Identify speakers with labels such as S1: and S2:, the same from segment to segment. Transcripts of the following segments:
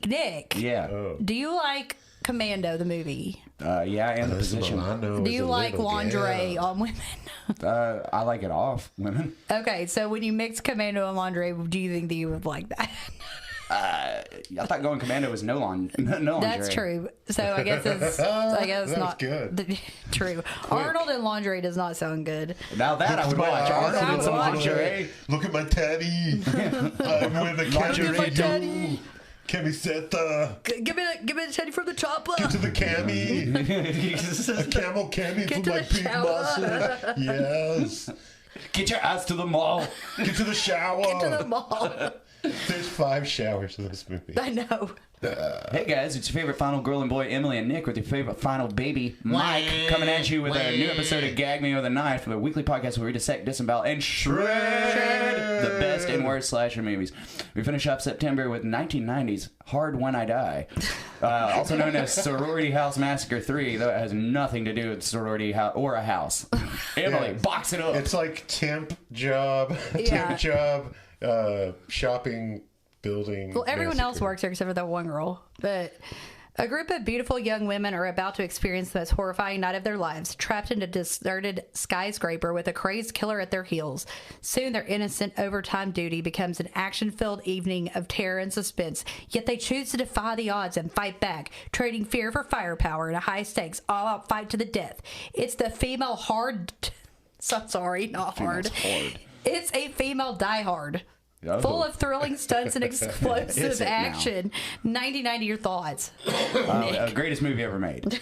S1: Nick.
S2: Yeah.
S1: Do you like Commando, the movie?
S2: Yeah, and the position.
S1: Do you like lingerie on women?
S2: I like it off women.
S1: Okay, so when you mix Commando and lingerie, do you think that you would like that?
S2: I thought going Commando was no lingerie.
S1: That's true. So I guess it's not
S3: good.
S1: True. Arnold in lingerie does not sound good.
S2: Now that I would watch. Arnold in lingerie.
S3: Look at my teddy. I'm with a
S1: Lingerie.
S3: Cami set
S1: Give me the teddy from the chopper.
S3: Get to the cami. A camel cami
S1: Get
S3: for
S1: to
S3: my
S1: the
S3: pink
S1: shower.
S3: muscle. Yes.
S2: Get your ass to the mall.
S3: Get to the shower.
S1: Get to the mall.
S3: There's 5 showers in this movie.
S1: I know.
S2: Hey guys, it's your favorite final girl and boy Emily and Nick with your favorite final baby Mike coming at you with a new episode of Gag Me with a Knife, the weekly podcast where we dissect, disembowel, and shred the best and worst slasher movies. We finish up September with 1990's Hard When I Die, also known as Sorority House Massacre III, though it has nothing to do with sorority or a house. Emily, box it up.
S3: It's like temp job, shopping, building.
S1: Well, everyone else works there except for that one girl. But a group of beautiful young women are about to experience the most horrifying night of their lives, trapped in a deserted skyscraper with a crazed killer at their heels. Soon their innocent overtime duty becomes an action-filled evening of terror and suspense, yet they choose to defy the odds and fight back, trading fear for firepower in a high-stakes, all-out fight to the death. It's the female hard... Sorry, not hard. It's a female Die Hard.
S2: Oh.
S1: Full of thrilling stunts and explosive action. 90 your thoughts.
S2: Greatest movie ever made.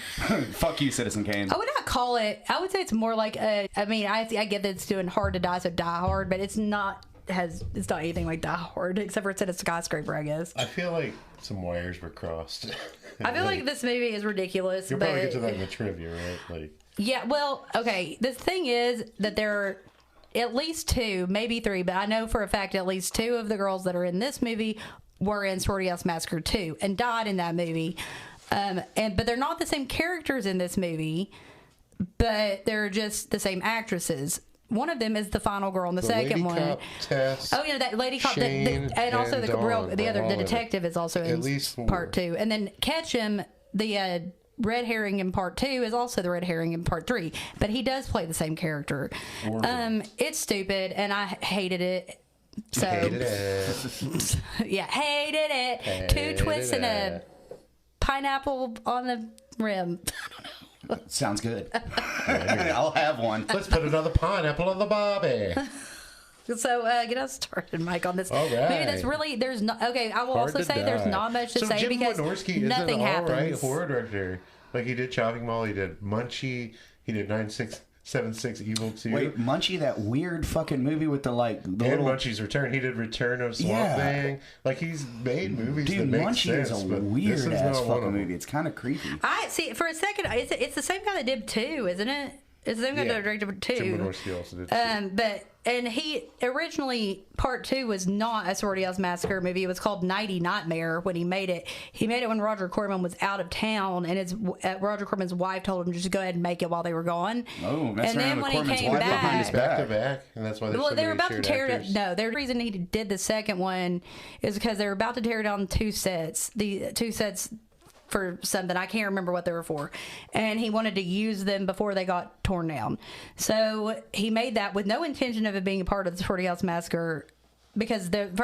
S2: Fuck you, Citizen Kane.
S1: I would not call it, I would say it's more like a, I mean, I get that it's doing Hard to Die, so Die Hard, but it's not anything like Die Hard, except for it's in a skyscraper, I guess.
S3: I feel like some wires were crossed.
S1: I feel like this movie is ridiculous.
S3: You'll probably get to that in the trivia, right? Like,
S1: yeah, well, okay, the thing is that there are at least 2, maybe 3, but I know for a fact at least 2 of the girls that are in this movie were in Sorority House Massacre 2 and died in that movie. But they're not the same characters in this movie, but they're just the same actresses. One of them is the final girl in the second one.
S3: Cop, Tess,
S1: oh yeah, that lady cop,
S3: Shane,
S1: and also the detective is also in
S3: at least 4.
S1: part 2, and then Ketchum, the red herring in part 2 is also the red herring in part 3, but he does play the same character. It's stupid, and I hated it. So
S3: hated it.
S1: Yeah, hated it. Hated 2 twists and a pineapple on the rim. I don't know.
S2: Sounds good. I'll have one.
S3: Let's put another pineapple on the barbie.
S1: So get us started, Mike, on this.
S3: All right.
S1: Maybe that's really there's not. Okay, I will also say there's not much to say
S3: Jim
S1: because
S3: Wynorski
S1: nothing
S3: is an
S1: happens.
S3: all right horror director. Like he did Chopping Mall, he did Munchie, he did 9676 Evil 2.
S2: Wait, Munchie, that weird fucking movie with the little...
S3: Munchie's Return. He did Return of Swamp Thing. Like he's made movies that make
S2: Munchie
S3: sense.
S2: is a
S3: but
S2: weird ass fucking
S3: movie.
S2: movie. It's kind of creepy.
S1: I see. For a second, it's the same guy that did 2, isn't it? It's the same guy that directed 2.
S3: Jim Wynorski also did 2.
S1: And he originally, part 2 was not a Sorority House Massacre movie. It was called Nighty Nightmare when he made it. He made it when Roger Corman was out of town, and Roger Corman's wife told him just to go ahead and make it while they were gone.
S2: Oh,
S1: and then when he came back,
S3: back to back, and that's why
S1: they were about to tear it. No, the reason he did the second one is because they were about to tear down 2 sets. The 2 sets for something. I can't remember what they were for. And he wanted to use them before they got torn down. So he made that with no intention of it being a part of the Sorority House Massacre, because it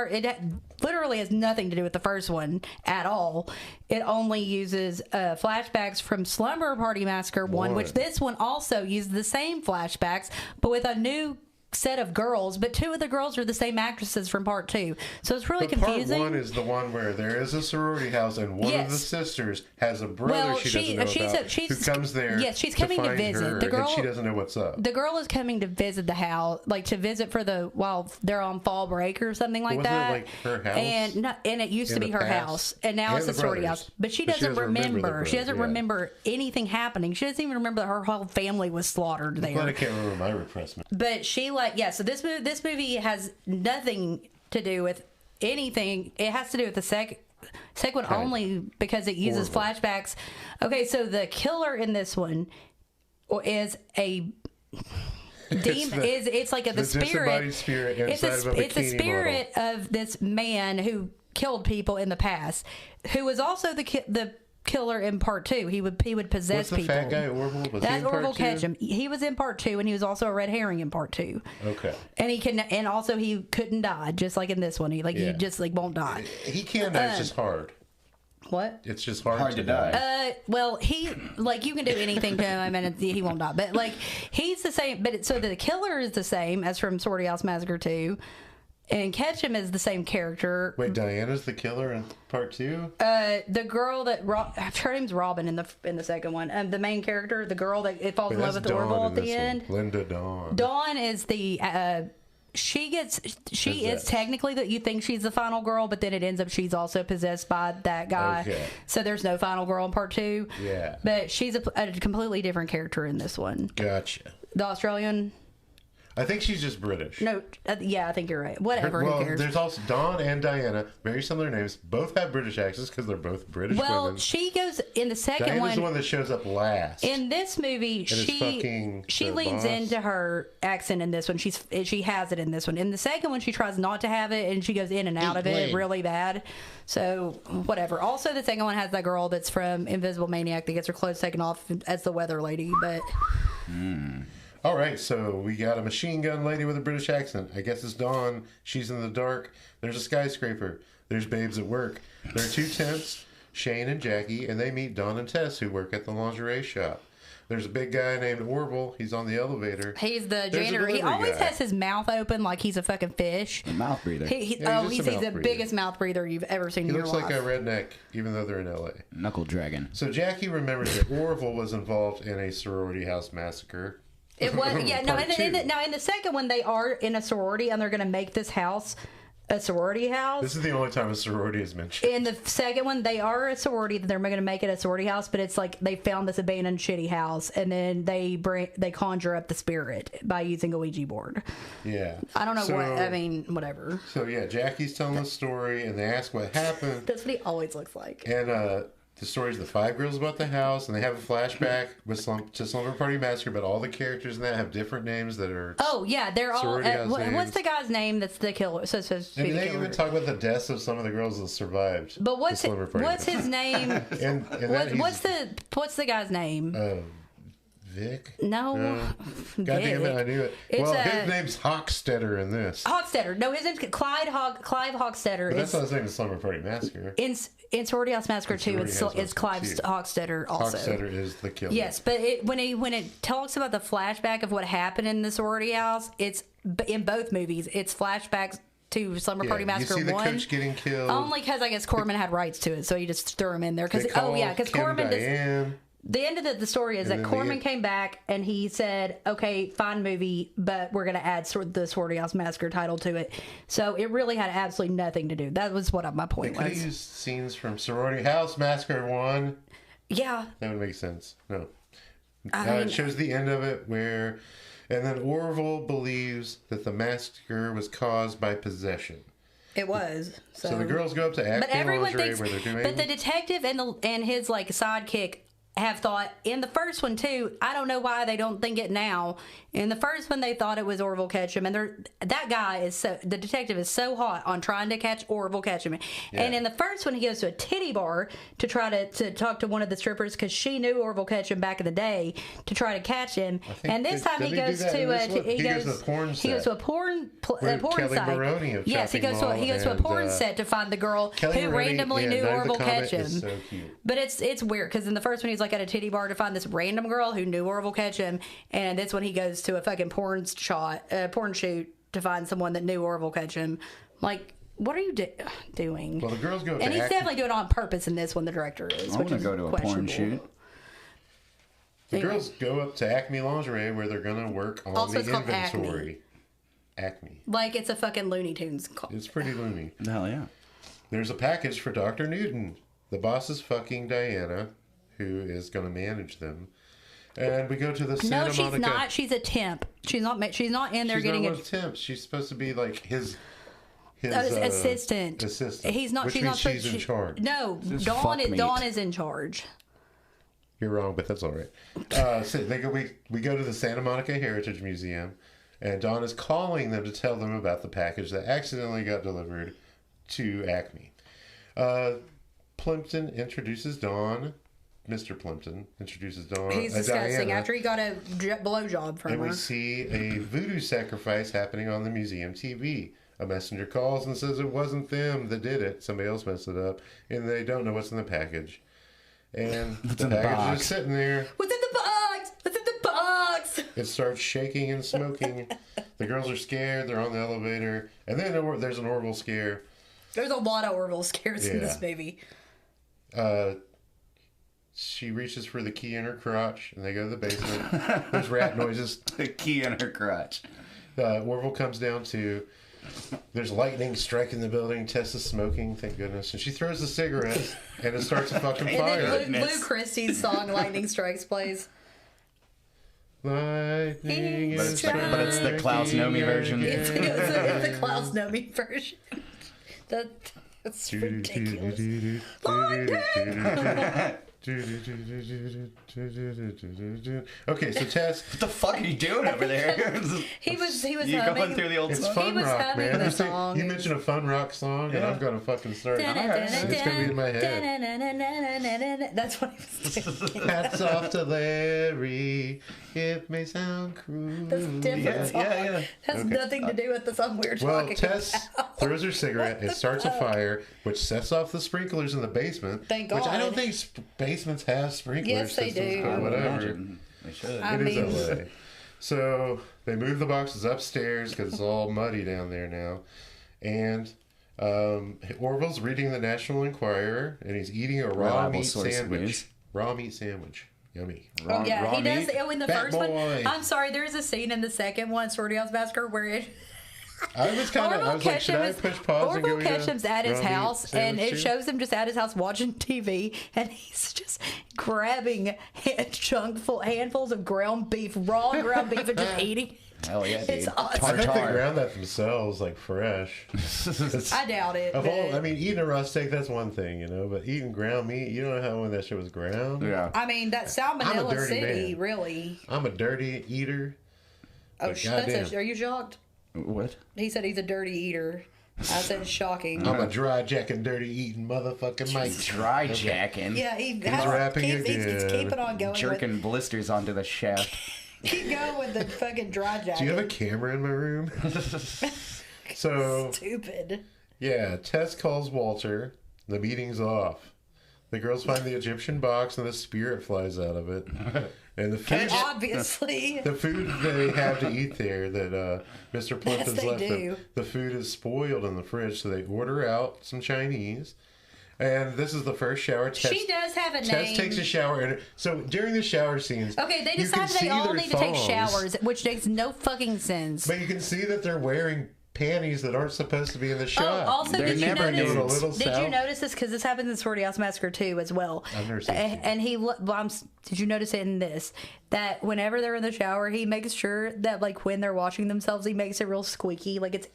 S1: literally has nothing to do with the first one at all. It only uses flashbacks from Slumber Party Massacre 1, which this one also used the same flashbacks, but with a new set of girls, but 2 of the girls are the same actresses from part 2, so it's really confusing.
S3: Part 1 is the one where there is a sorority house and one of the sisters has a brother she doesn't know about who comes there.
S1: Yes, she's coming to visit. The girl,
S3: and she doesn't know what's up.
S1: The girl is coming to visit the house, like to visit for while they're on fall break or something like that.
S3: It like her house?
S1: And it used to be her house, and now it's the sorority house. But she doesn't remember. She doesn't remember anything happening. She doesn't even remember that her whole family was slaughtered there.
S3: But I can't remember my repressment.
S1: But she so this movie has nothing to do with anything. It has to do with the second one only because it uses flashbacks. Okay, so the killer in this one is a It's like the spirit. It's a spirit of this man who killed people in the past, who was also the killer in part 2. He would possess people.
S3: What's the fat guy, Orville?
S1: That's Orville Ketchum. He was in part 2, and he was also a red herring in part 2.
S3: Okay.
S1: And also he couldn't die, just like in this one. He just won't die.
S3: He can die. It's just hard.
S1: What?
S3: It's just hard to die.
S1: Well, he you can do anything to him and he won't die. But he's the same. But so the killer is the same as from Sorority House Massacre 2. And Ketchum is the same character.
S3: Wait, Diana's the killer in part 2?
S1: The girl that her name's Robin in the second one. The main character, the girl that falls in love with Orville at the end.
S3: Linda Dawn.
S1: Dawn is the. She is technically that you think she's the final girl, but then it ends up she's also possessed by that guy.
S3: Okay.
S1: So there's no final girl in part 2.
S3: Yeah.
S1: But she's a completely different character in this one.
S3: Gotcha.
S1: The Australian.
S3: I think she's just British.
S1: No, yeah, I think you're right. Whatever.
S3: Well,
S1: who cares?
S3: there's also Dawn and Diana, very similar names. Both have British accents because they're both British women.
S1: Well, she goes in the second one.
S3: Diana's the one that shows up last.
S1: In this movie, she leans into her accent in this one. She has it in this one. In the second one, she tries not to have it, and she goes in and out of it really bad. So whatever. Also, the second one has that girl that's from Invisible Maniac that gets her clothes taken off as the weather lady. But.
S3: All right, so we got a machine gun lady with a British accent. I guess it's Dawn. She's in the dark. There's a skyscraper. There's babes at work. There are 2 temps, Shane and Jackie, and they meet Dawn and Tess, who work at the lingerie shop. There's a big guy named Orville. He's on the elevator.
S1: He's the janitor. He always has his mouth open like he's a fucking fish.
S2: A mouth breather.
S1: He's the biggest mouth breather you've ever seen in your life.
S3: He looks like a redneck, even though they're in L.A.
S2: Knuckle dragon.
S3: So Jackie remembers that Orville was involved in a sorority house massacre.
S1: It was in the second one they are in a sorority and they're going to make this house a sorority house.
S3: This is the only time a sorority is mentioned.
S1: In the second one, they are a sorority that they're going to make it a sorority house, but it's like they found this abandoned shitty house and then they conjure up the spirit by using a Ouija board.
S3: Yeah,
S1: I don't know whatever.
S3: So yeah, Jackie's telling the story and they ask what happened.
S1: That's what he always looks like.
S3: And the story's the 5 girls about the house, and they have a flashback to Slumber Party Massacre, but all the characters in that have different names that are.
S1: Oh yeah, they're all. What's the guy's name that's the killer? So
S3: they even talk about the deaths of some of the girls that survived.
S1: But what's his name? What's the guy's name?
S3: Vic?
S1: No.
S3: God damn it, I knew it. His name's Hochstetter in this.
S1: Hochstetter. No, his name's Clive Hochstetter.
S3: But that's not his name in Slumber Party Massacre.
S1: In Sorority House Massacre 2, it's Clive Hochstetter also.
S3: Hochstetter is the killer.
S1: Yes, but when it talks about the flashback of what happened in the sorority house, it's in both movies. It's flashbacks to Slumber Party Massacre 1.
S3: You see the coach getting killed.
S1: Only because I guess Corman had rights to it, so you just threw him in there. Because Corman the end of the story is that Corman came back and he said, okay, fine movie, but we're going to add the Sorority House Massacre title to it. So it really had absolutely nothing to do. That was what my point was.
S3: They could have used scenes from Sorority House Massacre 1.
S1: Yeah.
S3: That would make sense. No. It shows the end of it where... And then Orville believes that the massacre was caused by possession.
S1: It was. So
S3: the girls go up to Acme Lingerie where they're doing...
S1: But the detective and his sidekick have thought in the first one too. I don't know why they don't think it now. In the first one, they thought it was Orville Ketchum, and the detective is so hot on trying to catch Orville Ketchum. Yeah. And in the first one, he goes to a titty bar to try to talk to one of the strippers because she knew Orville Ketchum back in the day to try to catch him. And this time he goes to a porn set. He goes to a porn site. Yes, he goes to a porn set to find the girl who randomly knew Orville Ketchum.
S3: So cute.
S1: But it's weird because in the first one he's like at a titty bar to find this random girl who knew Orville Ketchum, and this one he goes to a fucking porn shoot to find someone that knew Orville Ketchum. Like, what are you doing?
S3: Well, the girls go.
S1: And he's definitely doing it on purpose in this one. The director is.
S2: I want to go to a porn shoot.
S3: The girls go up to Acme Lingerie where they're gonna work on the inventory. Acme.
S1: Like it's a fucking Looney Tunes.
S3: It's pretty loony.
S2: Hell yeah.
S3: There's a package for Dr. Newton. The boss is fucking Diana, who is going to manage them. And we go to the Santa Monica. No, she's
S1: not. She's a temp. She's not in there getting a
S3: temp. She's supposed to be like his
S1: assistant.
S3: Assistant.
S1: He's not.
S3: Which means she's in charge.
S1: No, Dawn is in charge.
S3: You're wrong, but that's all right. So we go to the Santa Monica Heritage Museum, and Dawn is calling them to tell them about the package that accidentally got delivered to Acme. Plimpton introduces Dawn. Mr. Plimpton introduces Dawn.
S1: He's disgusting.
S3: Diana,
S1: After he got a blowjob from
S3: and
S1: her.
S3: we see a voodoo sacrifice happening on the museum TV. A messenger calls and says it wasn't them that did it. Somebody else messed it up, and they don't know what's in the package. And the package is sitting there.
S1: What's in the box? What's in the box?
S3: It starts shaking and smoking. The girls are scared. They're on the elevator, and then there's an Orville scare.
S1: There's a lot of Orville scares in this movie.
S3: She reaches for the key in her crotch, and they go to the basement. There's rat noises.
S2: The key in her crotch.
S3: Orville comes down too. There's lightning striking the building. Tess is smoking, thank goodness. And she throws the cigarette, and it starts a fucking fire.
S1: And then Blue Christie's song, Lightning Strikes, plays.
S3: Lightning
S2: But it's the Klaus Nomi version.
S1: It's the Klaus Nomi version. That's ridiculous.
S3: Okay, so Tess,
S2: What the fuck are you doing over there?
S1: He was
S2: you
S1: humming.
S2: going through the old
S3: it's
S2: song?
S3: fun
S1: was
S3: rock,
S1: humming
S3: man.
S1: the song.
S3: You mentioned a fun rock song, and I'm gonna fucking start. It's gonna be in my head.
S1: That's what he was doing.
S3: Hats off to Larry. It may sound cruel.
S1: That's a different song.
S2: yeah.
S1: Has nothing to do with the song we were
S3: Well,
S1: talking
S3: Tess
S1: about.
S3: throws her cigarette. It starts a fire, which sets off the sprinklers in the basement.
S1: Thank
S3: Which I
S1: God.
S3: don't think basements have sprinkler
S1: Yes, they
S3: systems,
S1: do.
S3: but whatever.
S2: Imagine. They should.
S1: I
S3: It is
S1: mean-
S3: LA. So they move the boxes upstairs because it's all muddy down there now. And Orville's reading the National Enquirer, and he's eating a raw
S2: Reliable
S3: meat
S2: source of
S3: sandwich.
S2: news.
S3: Raw meat sandwich. Yummy.
S1: Oh, yeah, he does.
S2: meat?
S1: Oh, in the
S3: Fat
S1: first one.
S3: boy.
S1: I'm sorry, there's a scene in the second one, Sorority House Massacre, where it.
S3: I was like, should I push pause and go
S1: Orville Ketchum's at his
S3: raw meat
S1: house, and
S3: sandwich
S1: it
S3: too?
S1: shows him just at his house watching TV, and he's just grabbing handfuls of ground beef, raw ground beef, and just eating.
S2: Hell yeah, dude.
S1: It's awesome.
S3: I bet they
S2: Tartar.
S3: ground that themselves, like fresh.
S1: I doubt it.
S3: I mean, eating a raw steak, that's one thing, you know, but eating ground meat, you don't know how when that shit was ground.
S2: Yeah.
S1: I mean, that
S3: I'm a
S1: Salmonella
S3: dirty
S1: City,
S3: man.
S1: really.
S3: I'm a dirty eater.
S1: Oh,
S3: But goddamn.
S1: are you shocked?
S2: What?
S1: He said he's a dirty eater. I said shocking.
S3: I'm a dry jacking, dirty eating motherfucking Mike.
S2: Dry jacking.
S1: Yeah, he's
S3: rapping
S1: he's
S3: again.
S1: keeping on going.
S2: Jerking blisters onto the shaft.
S1: Keep going with the fucking dry jacket.
S3: Do you have a camera in my room? So,
S1: Stupid.
S3: yeah, Tess calls Walter. The meeting's off. The girls find the Egyptian box and the spirit flies out of it. And the food,
S1: Obviously.
S3: the food they have to eat there that Mr. Plimpton's
S1: they
S3: left them,
S1: do.
S3: the food is spoiled in the fridge, so they order out some Chinese. And this is the first shower.
S1: She does have a
S3: Tess
S1: name.
S3: takes a shower. And so during the shower scenes,
S1: Okay, they
S3: you can
S1: decided they
S3: see
S1: all
S3: their
S1: need to take
S3: thongs,
S1: showers, which makes no fucking sense.
S3: But you can see that they're wearing panties that aren't supposed to be in the shot.
S1: Oh, also,
S2: They're
S1: did you
S2: never
S1: notice?
S3: doing a little
S1: Did you
S3: south.
S1: notice this? Because this happens in Sorority House Massacre 2 as well.
S3: I've never seen it.
S1: And did you notice it in this? That whenever they're in the shower, he makes sure that like when they're washing themselves, he makes it real squeaky, like it's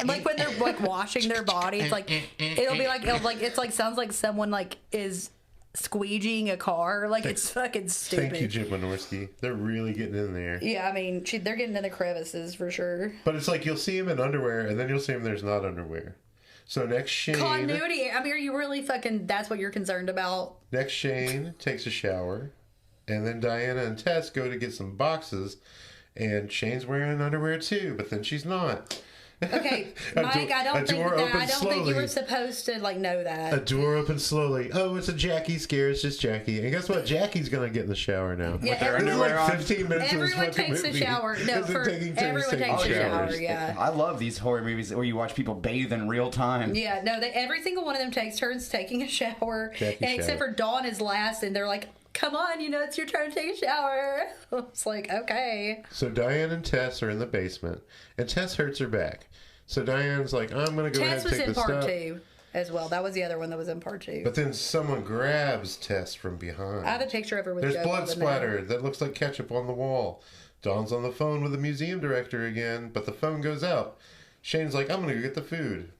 S1: like when they're like washing their body, it's like it's like sounds like someone like is squeegeeing a car, like it's fucking stupid.
S3: Thank you, Jim Wynorski. They're really getting in there.
S1: Yeah, I mean, they're getting in the crevices for sure.
S3: But it's like you'll see him in underwear, and then you'll see him there's not underwear. So next Shane
S1: Continuity. I mean, are you really fucking? That's what you're concerned about?
S3: takes a shower, and then Diana and Tess go to get some boxes, and Shane's wearing underwear too, but then she's not.
S1: Okay,
S3: A
S1: Mike,
S3: door-
S1: I don't
S3: a
S1: think
S3: door
S1: that. I
S3: opens
S1: don't think you were
S3: slowly.
S1: supposed to like know
S3: A
S1: that.
S3: door opens slowly. Oh, it's a Jackie scare. It's just Jackie. And guess what? Jackie's gonna get in the shower now.
S1: Yeah,
S2: their
S3: This is
S2: underwear
S3: like
S2: on.
S3: 15 minutes of this
S1: Everyone
S3: fucking
S1: takes a
S3: movie.
S1: shower. No,
S3: This is
S1: for
S3: taking turns
S1: everyone
S3: taking
S1: takes a shower.
S3: showers.
S1: Yeah.
S2: I love these horror movies where you watch people bathe in real time.
S1: Yeah, no, every single one of them takes turns taking a shower,
S3: Jackie
S1: and except
S3: shower.
S1: for Dawn is last, and they're like, "Come on, it's your turn to take a shower." It's like, okay.
S3: So Diane and Tess are in the basement, and Tess hurts her back. So Diane's like, I'm going to go ahead
S1: Tess
S3: and
S1: was
S3: take
S1: in
S3: the
S1: part
S3: stuff.
S1: 2 as well. That was the other one that was in part 2.
S3: But then someone grabs Tess from behind.
S1: I have a picture of her with
S3: There's
S1: Joe
S3: blood
S1: on the
S3: splatter
S1: nose.
S3: that looks like ketchup on the wall. Dawn's on the phone with the museum director again, but the phone goes out. Shane's like, I'm going to go get the food.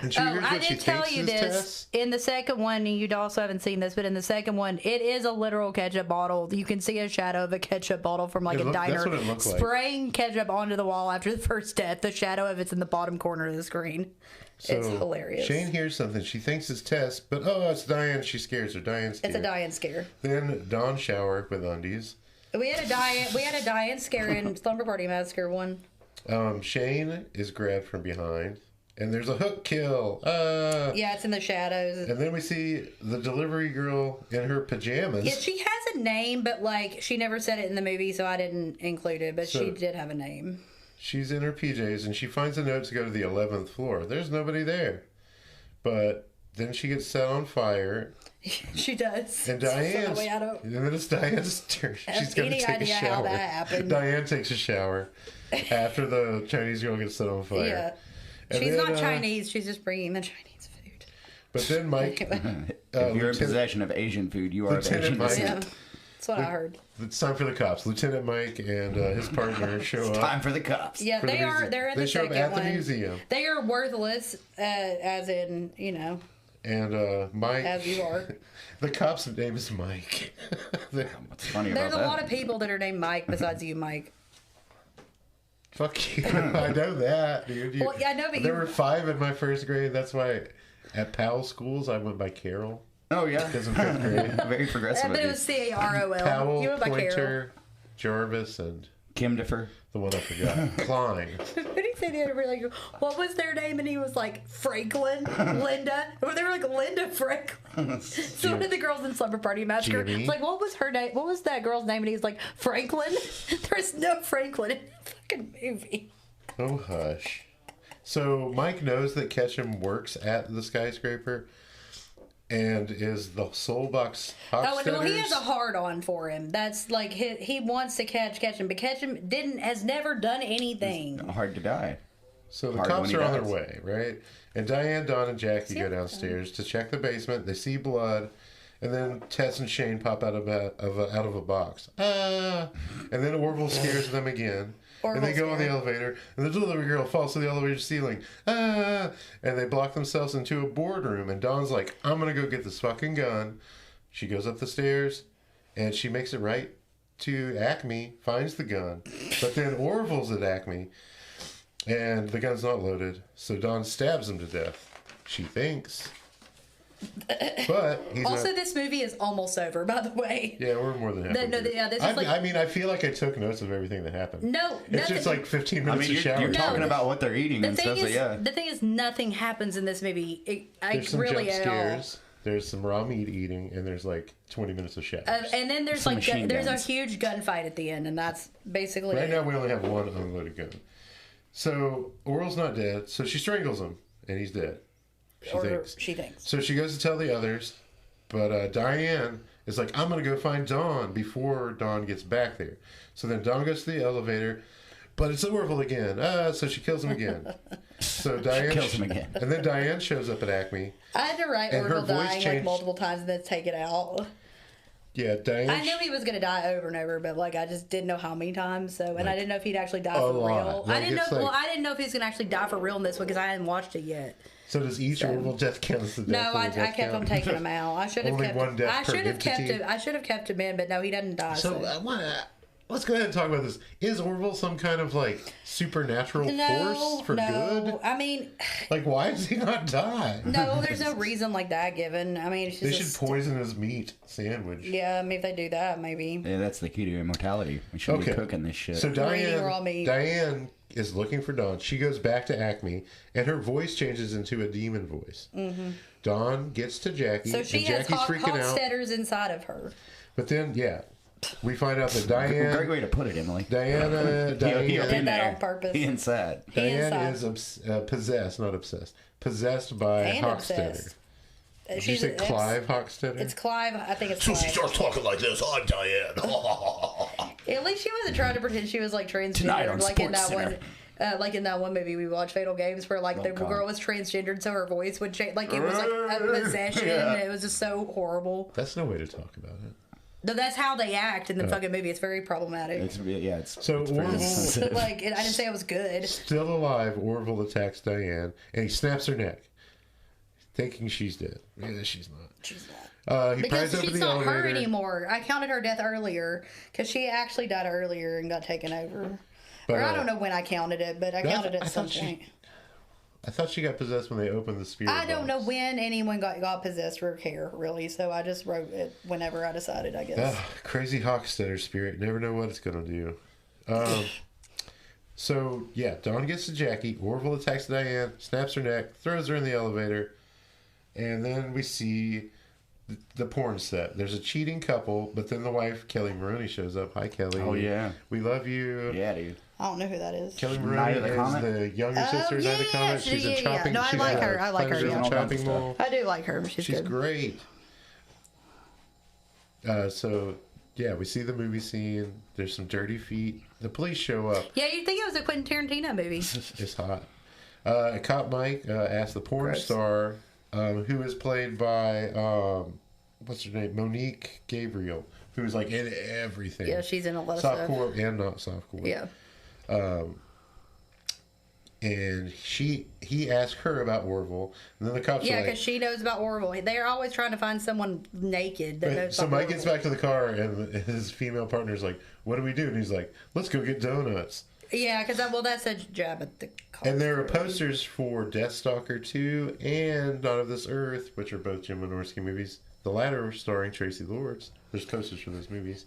S3: And she hears
S1: I
S3: what she
S1: did tell
S3: thinks
S1: you
S3: is
S1: this
S3: Tess.
S1: in the second one, and you also haven't seen this, but in the second one, it is a literal ketchup bottle. You can see a shadow of a ketchup bottle from like a diner
S3: that's what it looked like.
S1: spraying ketchup onto the wall after the first death. The shadow of it's in the bottom corner of the screen.
S3: So
S1: It's hilarious.
S3: Shane hears something she thinks is Tess, but it's Diane. She scares her. Diane's scared.
S1: It's a Diane scare.
S3: Then Dawn shower with undies.
S1: We had a Diane scare in Slumber Party Massacre 1.
S3: Shane is grabbed from behind, and there's a hook kill.
S1: Yeah, it's in the shadows.
S3: And then we see the delivery girl in her pajamas.
S1: Yeah, she has a name, but like she never said it in the movie, so I didn't include it. But she did have a name.
S3: She's in her PJs, and she finds a note to go to the 11th floor. There's nobody there. But then she gets set on fire.
S1: She does.
S3: And Diane,
S1: So, I don't
S3: and then it's Diane's turn. She's going to
S1: any
S3: take a
S1: idea
S3: shower.
S1: how that happened.
S3: Diane takes a shower after the Chinese girl gets set on fire.
S1: Yeah.
S3: And
S1: She's
S3: then,
S1: not Chinese. She's just bringing the Chinese food.
S3: But then Mike,
S2: If you're in possession of Asian food, you are of
S3: Lieutenant
S2: Asian
S3: Mike.
S2: descent.
S1: Yeah, that's what I heard.
S3: it's time for the cops. Lieutenant Mike and his partner show up.
S2: Time for the cops.
S1: Yeah,
S3: for the
S1: they are.
S3: museum.
S1: They're in
S3: They
S1: the
S3: show up
S1: second
S3: at the
S1: one.
S3: museum.
S1: They are worthless, as in
S3: And Mike,
S1: as you are.
S3: the cop's name is Mike.
S2: What's funny
S1: There's
S2: about
S1: a
S2: that?
S1: lot of people that are named Mike besides you, Mike.
S3: Fuck you. I know that, dude.
S1: Well, yeah, I know, but
S3: there
S1: you-
S3: were 5 in my first grade. That's why at Powell schools I went by Carol
S2: Oh, yeah.
S3: because in 5th grade.
S2: Very progressive
S1: But
S2: of
S1: it
S2: you.
S1: was CAROL.
S3: Powell,
S1: You went by Carol.
S3: Pointer, Jarvis, and
S2: Kim Differ.
S3: the one I forgot, Klein.
S1: What did he say the other day? Like, what was their name? And he was like, Franklin, Linda. Or they were like, Linda Franklin. So one of the girls in Slumber Party Massacre.
S3: Jimmy.
S1: It's like, what was her name? What was that girl's name? And he was like, Franklin. There's no Franklin in the fucking movie.
S3: Oh, hush. So Mike knows that Ketchum works at the skyscraper and is the soul box
S1: Oh, and well, he has a
S3: Hofstadter's.
S1: hard on for him. That's like he wants to catch Ketchum, but Ketchum has never done anything.
S2: Hard to die.
S3: So the
S2: Hard
S3: cops
S2: when he
S3: are on their
S2: dies.
S3: way, right? And Diane, Dawn, and Jackie go downstairs to check the basement. They see blood, and then Tess and Shane pop out of a box. And then Orville scares them again. And they go on the elevator, and the delivery girl falls to the elevator ceiling. And they block themselves into a boardroom. And Dawn's like, I'm going to go get this fucking gun. She goes up the stairs, and she makes it right to Acme, finds the gun. But then Orville's at Acme, and the gun's not loaded. So Dawn stabs him to death. She thinks. But he's
S1: Also,
S3: not.
S1: this movie is almost over, by the way.
S3: Yeah, we're more than halfway.
S1: No,
S3: through.
S1: yeah, this is like-
S3: I mean, I feel like I took notes of everything that happened.
S1: No,
S3: It's
S1: nothing.
S3: just like 15
S2: I
S3: minutes
S2: mean,
S3: of
S2: you're
S3: showers.
S2: talking
S1: No,
S2: about what they're eating
S1: The
S2: and
S1: thing
S2: stuff, so
S1: is,
S2: yeah.
S1: the thing is, nothing happens in this movie.
S3: There's some
S1: Really
S3: jump
S1: at all.
S3: scares. There's some raw meat eating, and there's like 20 minutes of showers.
S1: And then there's
S2: Some
S1: like
S2: machine
S1: there's a
S2: guns.
S1: huge gunfight at the end, and that's basically
S3: Right
S1: it.
S3: now, we only have one unloaded gun. So Oral's not dead, so she strangles him, and he's dead.
S1: She thinks.
S3: So she goes to tell the others, but Diane is like, I'm going to go find Dawn before Dawn gets back there. So then Dawn goes to the elevator, but it's Orville again. So she kills him again. So Diane
S2: kills him again.
S3: And then Diane shows up at Acme.
S1: I had to write
S3: And her
S1: Orville
S3: voice
S1: dying like
S3: changed.
S1: multiple times and then take it out.
S3: Yeah, Diane.
S1: I knew he was gonna die over and over, but like I just didn't know how many times. So, and I didn't know if he'd actually die for
S3: lot.
S1: real.
S3: Like,
S1: I didn't know.
S3: it's like-
S1: Well, I didn't know if he was gonna actually die for real in this one because I hadn't watched it yet.
S3: So does each Orville death count as the death?
S1: No,
S3: of
S1: I
S3: the death
S1: kept on
S3: count?
S1: taking him out. I should have
S3: Only
S1: kept.
S3: one death
S1: I
S3: per
S1: should have kept
S3: entity?
S1: him. I should have kept him in, but no, he doesn't die.
S3: So I want to. Let's go ahead and talk about this. Is Orville some kind of like supernatural force for good?
S1: I mean,
S3: Like, why does he not die?
S1: no, there's no reason like that given. I mean, it's
S3: They
S1: just.
S3: should poison his meat sandwich.
S1: Yeah, I mean, if they do that, maybe.
S2: Yeah, that's the key to immortality. We shouldn't
S3: Okay.
S2: be cooking this shit.
S3: So
S1: Eating raw meat.
S3: Diane is looking for Dawn. She goes back to Acme, and her voice changes into a demon voice. Mm-hmm. Dawn gets to Jackie,
S1: So she
S3: and
S1: has
S3: Jackie's freaking out.
S1: Hofstadters inside of her.
S3: But then, yeah, we find out that
S2: Great way to put it, Emily.
S3: Diane
S1: did
S2: in
S1: that
S2: there.
S1: on purpose.
S2: He inside.
S3: Diane
S1: inside.
S3: is possessed, not obsessed. Possessed by
S1: And
S3: Hochstetter.
S1: obsessed.
S3: Did you say Clive Hochstetter?
S1: It's Clive. I think it's
S4: So
S1: Clive.
S4: she starts talking like this. I'm Diane.
S1: At least she wasn't trying to pretend she was like
S2: Tonight
S1: transgender,
S2: on
S1: like in that
S2: SportsCenter.
S1: one. Like in that one movie we watched, Fatal Games, where like the
S2: God.
S1: girl was transgendered, so her voice would change. Like it was like a possession.
S2: Yeah.
S1: It was just so horrible.
S3: That's no way to talk about it.
S1: No, that's how they act in the fucking movie. It's very problematic.
S2: It's
S3: So
S2: it's very
S3: Orville-
S2: sensitive.
S1: Like I didn't say it was good.
S3: Still alive, Orville attacks Diane, and he snaps her neck. thinking she's dead. Yeah, she's not.
S1: She's not.
S3: He
S1: Because
S3: pries open
S1: she's
S3: the
S1: not
S3: elevator.
S1: her anymore. I counted her death earlier because she actually died earlier and got taken over.
S3: But,
S1: Or I don't know when I counted it, but I counted it at some point.
S3: I thought she got possessed when they opened the spirit
S1: I don't know
S3: box.
S1: when anyone got possessed or care, really. So I just wrote it whenever I decided, I guess.
S3: Crazy Hawkstetter spirit. Never know what it's going to do. So, yeah, Dawn gets to Jackie. Orville attacks Diane, snaps her neck, throws her in the elevator. And then we see the porn set. There's a cheating couple, but then the wife, Kelly Maroney, shows up. Hi, Kelly.
S2: Oh, yeah.
S3: We love you.
S2: Yeah, dude.
S1: I don't know who that is.
S3: Kelly
S2: Night
S3: Maroney
S2: of the
S3: is
S2: Comet?
S3: the younger sister of Night of the Comet. She's in Chopping.
S1: No, I
S3: she's
S1: like
S3: in
S1: her. I like her,
S3: Pleasure in
S1: yeah.
S3: Chopping Mall.
S1: I do like her. She's good.
S3: Great. So, yeah, we see the movie scene. There's some dirty feet. The police show up.
S1: Yeah, you'd think it was a Quentin Tarantino movie.
S3: It's hot. Cop Mike asked the porn
S1: Gross.
S3: star, who is played by, what's her name? Monique Gabriel, who is like in everything.
S1: Yeah, she's in a lot of stuff.
S3: Softcore and not softcore.
S1: Yeah.
S3: And he asked her about Orville, and then the cops
S1: Yeah,
S3: are
S1: because
S3: like,
S1: she knows about Orville. They're always trying to find someone naked that knows
S3: so
S1: about
S3: Mike gets
S1: Orville.
S3: back to the car, and his female partner's like, "What do we do?" And he's like, "Let's go get donuts."
S1: Yeah, because that's a jab at the car.
S3: And there are posters for Deathstalker 2 and Dawn of This Earth, which are both Jim Wynorski movies. The latter starring Tracy Lords. There's posters for those movies.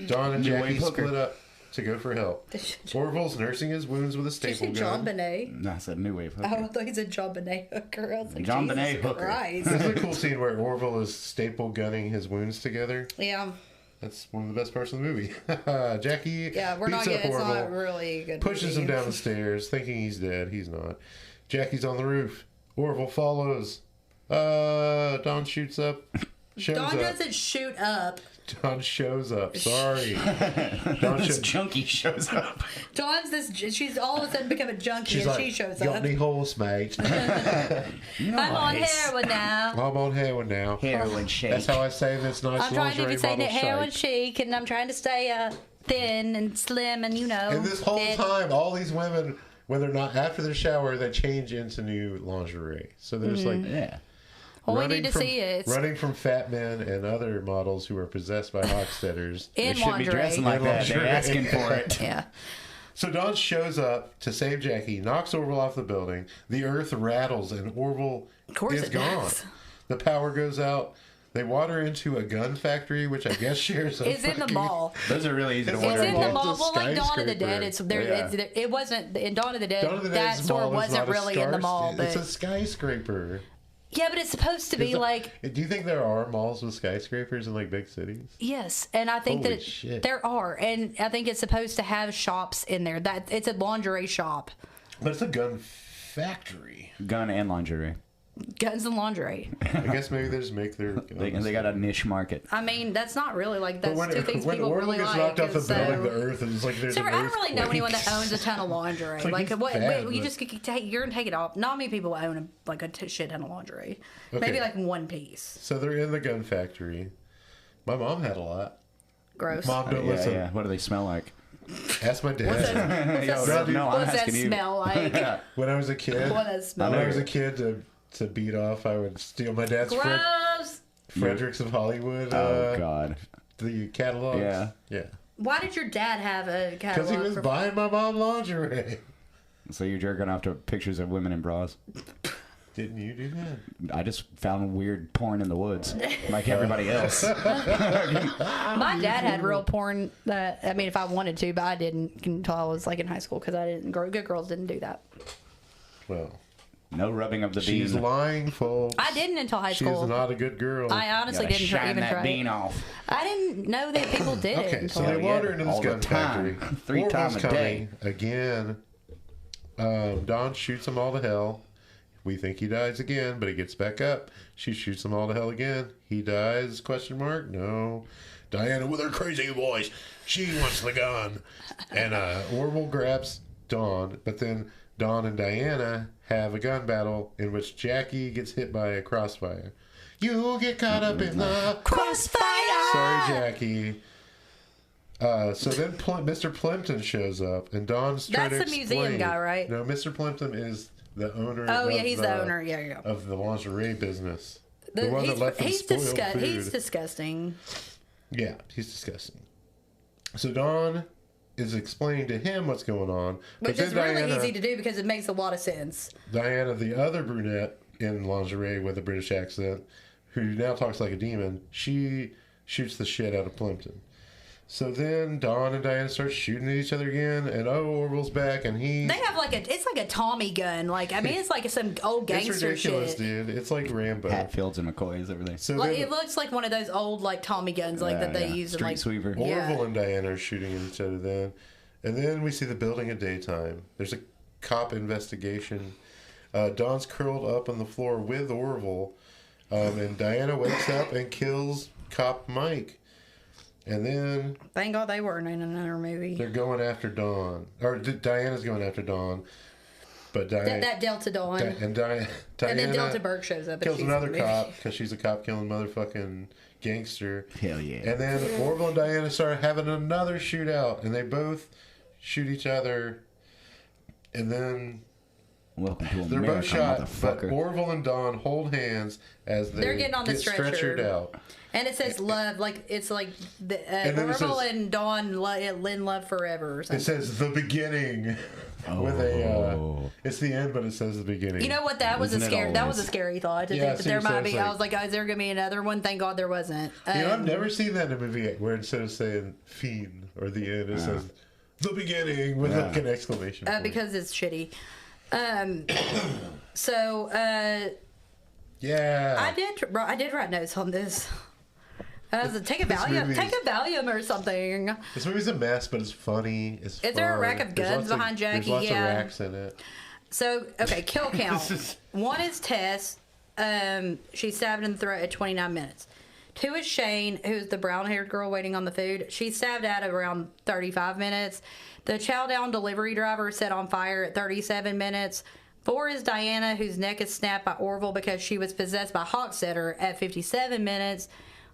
S3: Dawn and
S2: New
S3: Jackie
S2: Wave Hooker.
S3: split up to go for help. Orville's nursing his wounds with a
S1: Did you
S3: staple
S1: say John
S3: gun.
S1: Benet?
S2: No, I said New Wave
S1: Oh,
S2: Hooker.
S1: I thought he said John Benet Hooker. I was like,
S2: John
S1: Jesus
S2: Benet Hooker.
S1: Christ.
S3: This is a cool scene where Orville is staple gunning his wounds together.
S1: Yeah.
S3: That's one of the best parts of the movie. Jackie
S1: Yeah, we're not
S3: beats up
S1: getting, it's not
S3: Orville,
S1: really a good
S3: pushes him
S1: movie.
S3: down the stairs, thinking he's dead. He's not. Jackie's on the roof. Orville follows. Don shoots up. Shows
S1: Dawn
S3: up.
S1: doesn't shoot up.
S3: Don shows up. Sorry. Don
S2: This
S3: shows
S2: junkie shows up.
S1: Dawn's she's all of a sudden become a junkie
S3: She's
S1: and
S3: like,
S1: she shows
S3: got
S1: up.
S3: any holes, mate?
S1: I'm on heroin now.
S3: I'm on heroin now.
S2: Heroin shake.
S3: That's how I say this nice
S1: I'm trying to
S3: lingerie
S1: be saying
S3: model
S1: that heroin
S3: shake.
S1: chic, and I'm trying to stay thin and slim, and
S3: And this whole
S1: fit.
S3: time, all these women, when they're not after their shower, they change into new lingerie. So there's like
S2: Yeah.
S1: Well, we
S3: running
S1: need to
S3: from,
S1: see it.
S3: running from fat men and other models who are possessed by Hawksteaders.
S1: In
S2: They should be
S1: lingerie.
S2: dressing like that. They're
S3: Lingerie.
S2: asking for it.
S1: Yeah.
S3: So Dawn shows up to save Jackie, knocks Orville off the building. The earth rattles and Orville
S1: course
S3: is
S1: it
S3: gone.
S1: does.
S3: The power goes out. They water into a gun factory, which I guess shares a
S1: It's in the
S3: fucking-
S1: mall.
S2: Those are really easy to
S3: It's
S2: water
S1: It's in the
S3: It's a
S1: mall. Well, like Dawn of the Dead,
S3: skyscraper.
S1: it's there.
S2: Yeah.
S1: It wasn't in Dawn of the Dead.
S3: Dawn of the
S1: that
S3: Dead's
S1: store
S3: mall is
S1: wasn't
S3: not a
S1: really in the mall, but
S3: It's a skyscraper.
S1: yeah, but it's supposed to be like
S3: Do you think there are malls with skyscrapers in like big cities?
S1: yes, and I think
S3: Holy
S1: that
S3: shit.
S1: there are, and I think it's supposed to have shops in there. That it's a lingerie shop,
S3: But it's a gun factory.
S2: Gun and lingerie.
S1: guns and lingerie.
S3: I guess maybe they just make their guns.
S2: They got a niche market.
S1: I mean, that's not really like that's
S3: But
S1: two things
S3: when
S1: people
S3: Orville
S1: really
S3: gets
S1: like.
S3: knocked off the
S1: is,
S3: building, the earth is like there's
S1: So
S3: an
S1: I don't really know
S3: earthquake.
S1: anyone that owns a ton of lingerie.
S3: like
S1: Like,
S3: he's
S1: what?
S3: bad,
S1: You
S3: but-
S1: just you're gonna take it off. Not many people own a shit ton of lingerie.
S3: Okay.
S1: Maybe like one piece.
S3: So they're in the gun factory. My mom had a lot.
S1: Gross.
S3: Mom, don't
S2: Yeah,
S3: listen.
S2: yeah. What do they smell like?
S3: Ask my dad.
S2: Yo,
S3: that-
S2: no, I'm
S1: What's that
S2: asking you.
S1: smell like?
S3: When I was a kid,
S1: What does it smell
S3: when I
S1: like?
S3: was a kid to beat off, I would steal my dad's
S1: Gross.
S3: Fredericks of Hollywood.
S2: Oh God.
S3: The catalogs.
S2: Yeah.
S3: Yeah.
S1: Why did your dad have a
S3: Because he
S1: catalog?
S3: was
S1: for...
S3: buying my mom lingerie.
S2: So you're jerking off to pictures of women in bras?
S3: Didn't you do that?
S2: I just found weird porn in the woods, like everybody else.
S1: My dad had real porn. That I mean, if I wanted to, but I didn't until I was like in high school because I didn't. Good girls didn't do that.
S3: Well,
S2: No rubbing of the
S3: she's
S2: bean.
S3: lying, folks.
S1: I didn't until high
S3: She's
S1: school.
S3: not a good girl.
S1: I honestly
S2: Gotta
S1: didn't
S2: shine
S1: even
S2: that
S1: try.
S2: bean
S1: It.
S2: off.
S1: I didn't know that people did it.
S3: Okay, so
S1: until-
S3: they
S2: yeah,
S3: water into this
S2: all the
S3: gun
S2: time.
S3: factory.
S2: 3
S3: Orville's
S2: times a
S3: coming
S2: day.
S3: again. Don shoots them all to hell. We think he dies again, but he gets back up. She shoots them all to hell again. He dies? Question mark? No. Diana with her crazy voice. She wants the gun. And Orville grabs Dawn, but then Dawn and Diana have a gun battle in which Jackie gets hit by a crossfire. You get caught up in the
S1: Crossfire.
S3: Sorry, Jackie. So then Mr. Plimpton shows up, and Dawn's trying
S1: That's
S3: to
S1: the
S3: explain.
S1: museum guy, right?
S3: No, Mr. Plimpton is the owner.
S1: Oh,
S3: of
S1: yeah, he's the owner. Yeah.
S3: Of the lingerie business. The one that let them spoil food.
S1: He's disgusting.
S3: Yeah, he's disgusting. So Dawn is explaining to him what's going on.
S1: Which is really easy to do because it makes a lot of sense.
S3: Diana, the other brunette in lingerie with a British accent, who now talks like a demon, she shoots the shit out of Plimpton. So then Dawn and Diana start shooting at each other again, and Orville's back, and they
S1: have it's like a Tommy gun. Like, I mean, it's like some old gangster
S3: It's ridiculous,
S1: shit.
S3: dude. It's like Rambo.
S2: Hatfields and McCoys, everything.
S3: So
S1: like, it looks like one of those old like Tommy guns that they use in
S2: Street
S1: like
S2: Sweeper.
S3: Orville and Diana are shooting at each other then. And then we see the building at daytime. There's a cop investigation. Dawn's curled up on the floor with Orville, and Diana wakes up and kills Cop Mike. And then...
S1: Thank God they weren't in another movie.
S3: They're going after Dawn. Or Diana's going after Dawn. But Diana...
S1: That Delta Dawn.
S3: Diana...
S1: And then Delta Burke shows up.
S3: Kills another cop, because she's a cop-killing motherfucking gangster.
S2: Hell yeah.
S3: And then Orville and Diana start having another shootout. And they both shoot each other. And then...
S2: Welcome to
S3: They're
S2: America,
S3: both shot, but
S2: motherfucker.
S3: Orville and Dawn hold hands as
S1: they're getting on the
S3: stretchered out.
S1: And it says love, like it's like
S3: then
S1: Orville and Dawn Lynn love forever or something.
S3: It says the beginning with a. It's the end, but it says the beginning.
S1: You know what? That was That was a scary thought to think that there might be. I was like, is there gonna be another one? Thank God there wasn't.
S3: I've never seen that in a movie where instead of saying "fiend" or the end, it says the beginning with like an exclamation point.
S1: Because it's shitty.
S3: Yeah.
S1: I did write notes on this. Take a Valium or something.
S3: This movie's a mess, but it's funny. Is
S1: there a rack of guns behind Jackie?
S3: There's lots of racks in it.
S1: So, okay, kill count. 1 is Tess. She's stabbed in the throat at 29 minutes. 2 is Shane, who's the brown-haired girl waiting on the food. She's stabbed at around 35 minutes. The chow down delivery driver set on fire at 37 minutes. 4 is Diana, whose neck is snapped by Orville because she was possessed by Hochstetter at 57 minutes.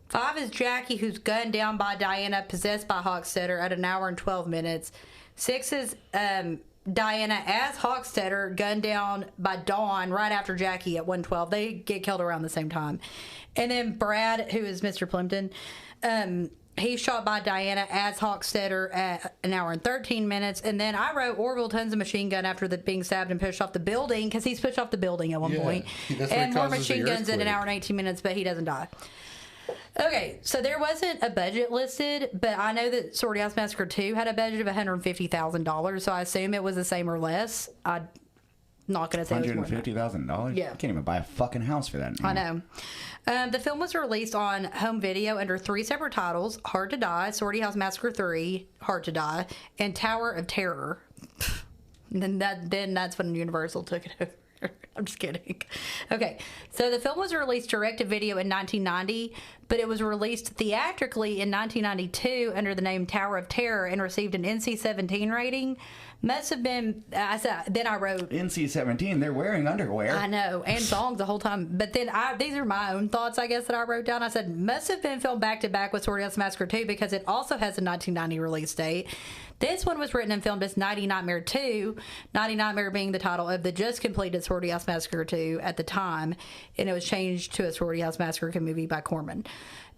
S1: 5 is Jackie, who's gunned down by Diana, possessed by Hochstetter at 1 hour and 12 minutes. 6 is Diana as Hochstetter, gunned down by Dawn right after Jackie at 1:12. They get killed around the same time. And then Brad, who is Mr. Plimpton, he's shot by Diana as Hochstetter at 1 hour and 13 minutes. And then I wrote Orville tons of machine gun after being stabbed and pushed off the building, because he's pushed off the building at one point. And more machine guns at 1 hour and 18 minutes, but he doesn't die. Okay, so there wasn't a budget listed, but I know that Sorority House Massacre 2 had a budget of $150,000, so I assume it was the same or less. I'm not going to say it was more than that.
S2: $150,000?
S1: Yeah.
S2: You can't even buy a fucking house for that anymore.
S1: I know. The film was released on home video under 3 separate titles: Hard to Die, Sorority House Massacre 3, Hard to Die, and Tower of Terror. Then that's when Universal took it over. I'm just kidding. Okay, so the film was released direct-to-video in 1990, but it was released theatrically in 1992 under the name Tower of Terror and received an NC-17 rating. Must have been... Then I wrote...
S2: NC-17, they're wearing underwear.
S1: I know, and songs the whole time. But then these are my own thoughts, I guess, that I wrote down. I said, must have been filmed back-to-back with Sorority House Massacre 2 because it also has a 1990 release date. This one was written and filmed as Nighty Nightmare 2, Nighty Nightmare being the title of the just completed Sorority House Massacre 2 at the time, and it was changed to a Sorority House Massacre movie by Corman.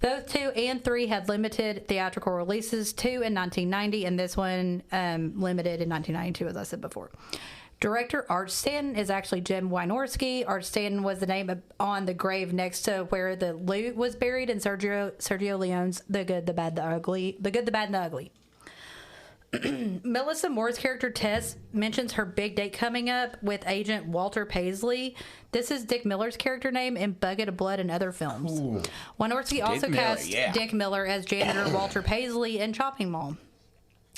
S1: Both 2 and 3 had limited theatrical releases, 2 in 1990, and this one limited in 1992, as I said before. Director Art Stanton is actually Jim Wynorski. Art Stanton was the name on the grave next to where the loot was buried in Sergio Leone's The Good, the Bad, the Ugly. The Good, the Bad, and the Ugly. Melissa Moore's character Tess mentions her big date coming up with agent Walter Paisley. This is Dick Miller's character name in Bucket of Blood and other films. Wynorski also cast Dick Miller as janitor Walter Paisley in Chopping Mall.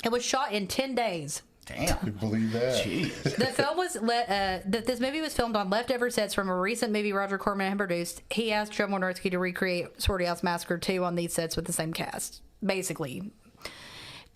S1: It was shot in 10 days.
S2: Damn.
S3: You believe that?
S2: Jeez.
S1: The film was this movie was filmed on leftover sets from a recent movie Roger Corman had produced. He asked Jim Wynorski to recreate Sorority House Massacre 2 on these sets with the same cast, basically.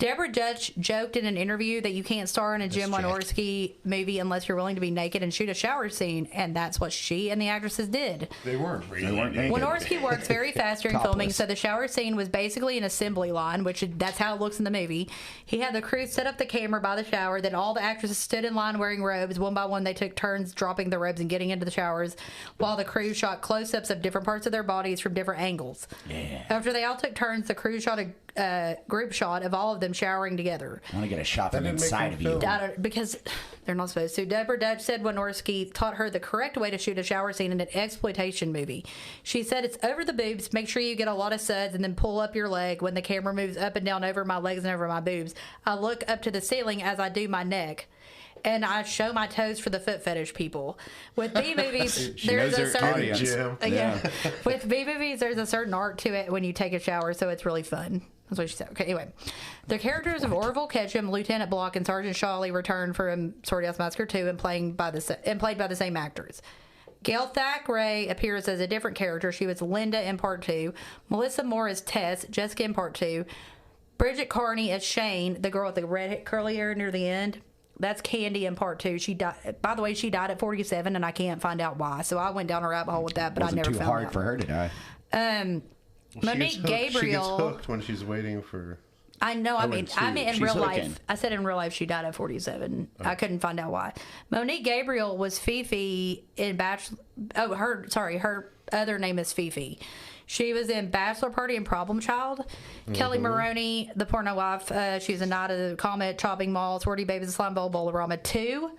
S1: Deborah Judge joked in an interview that you can't star in a Jim Wynorski movie unless you're willing to be naked and shoot a shower scene, and that's what she and the actresses did.
S3: They weren't
S2: naked.
S1: Wynorski works very fast during filming, so the shower scene was basically an assembly line, which that's how it looks in the movie. He had the crew set up the camera by the shower, then all the actresses stood in line wearing robes. One by one, they took turns dropping the robes and getting into the showers, while the crew shot close-ups of different parts of their bodies from different angles.
S2: Yeah.
S1: After they all took turns, the crew shot a group shot of all of them showering together.
S2: I want to get a shot from inside of you.
S1: Because they're not supposed to. Deborah Dutch said Wynorski taught her the correct way to shoot a shower scene in an exploitation movie. She said, "It's over the boobs. Make sure you get a lot of suds and then pull up your leg. When the camera moves up and down over my legs and over my boobs, I look up to the ceiling as I do my neck. And I show my toes for the foot fetish people. With B movies, there's a certain With B movies, there's a certain art to it when you take a shower, so it's really fun." That's what she said. Okay, anyway. The characters of Orville Ketchum, Lieutenant Block, and Sergeant Shawley returned from Sorority House Massacre II and played by the same actors. Gail Thackeray appears as a different character. She was Linda in Part 2. Melissa Moore is Tess, Jessica in Part 2. Bridget Carney as Shane, the girl with the red curly hair near the end. That's Candy in Part 2. She died. By the way, she died at 47, and I can't find out why. So I went down a rabbit hole with that, but I never found out.
S2: Wasn't too hard for her to die.
S1: Monique Gabriel.
S3: She gets hooked when she's waiting for.
S1: I know. I meant in real life.
S2: Hooking.
S1: I said in real life she died at 47. Oh. I couldn't find out why. Monique Gabriel was Fifi in Bachelor. Oh, her other name is Fifi. She was in Bachelor Party and Problem Child. Mm-hmm. Kelly Maroney, the porno wife. She's a Night of the Comet, Chopping Mall, Sorority Babies, the Slime Bowl, Bolorama 2,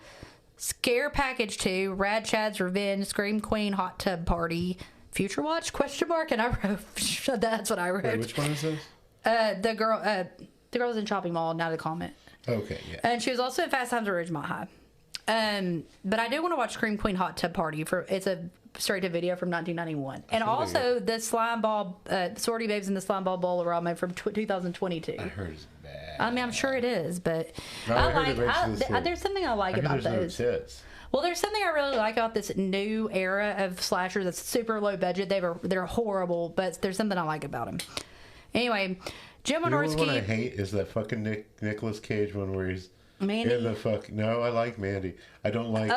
S1: Scare Package 2, Rad Chad's Revenge, Scream Queen, Hot Tub Party, Future Watch, ? And I wrote, that's what I wrote.
S3: Wait, which one is this?
S1: The girl was in Chopping Mall, Night of the Comet.
S3: Okay, yeah.
S1: And she was also in Fast Times at Ridgemont High. But I do want to watch Scream Queen Hot Tub Party. It's a straight to video from 1991. And also the Slime Ball, Sorority Babes in the Slime Ball Bolorama from 2022.
S3: I heard it's bad.
S1: I mean, I'm sure it is, but there's something I like about those.
S3: No tits.
S1: Well, there's something I really like about this new era of slashers that's super low budget. They're horrible, but there's something I like about them. Anyway, Jim Wynorski.
S3: The one I hate is that fucking Nicolas Cage one where he's
S1: Mandy.
S3: in the fuck. No, I like Mandy. I don't like.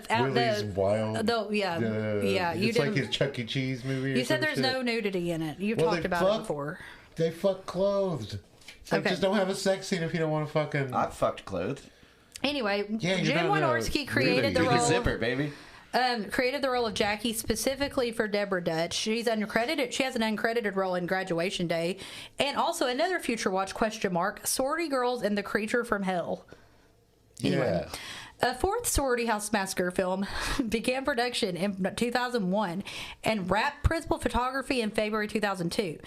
S3: Willie's Wild. It's like his Chuck E. Cheese movie.
S1: You said there's no nudity in it. You've talked about it before.
S3: They fuck clothed. It's like, just don't have a sex scene if you don't want to fucking.
S2: I fucked clothed.
S1: Anyway, Jim Wynorski created the role.
S2: Zipper, baby.
S1: Created the role of Jackie specifically for Deborah Dutch. She's uncredited. She has an uncredited role in Graduation Day, and also another Future Watch ? Sorority Girls and the Creature from Hell. Anyway, a fourth Sorority House Massacre film began production in 2001 and wrapped principal photography in February 2002.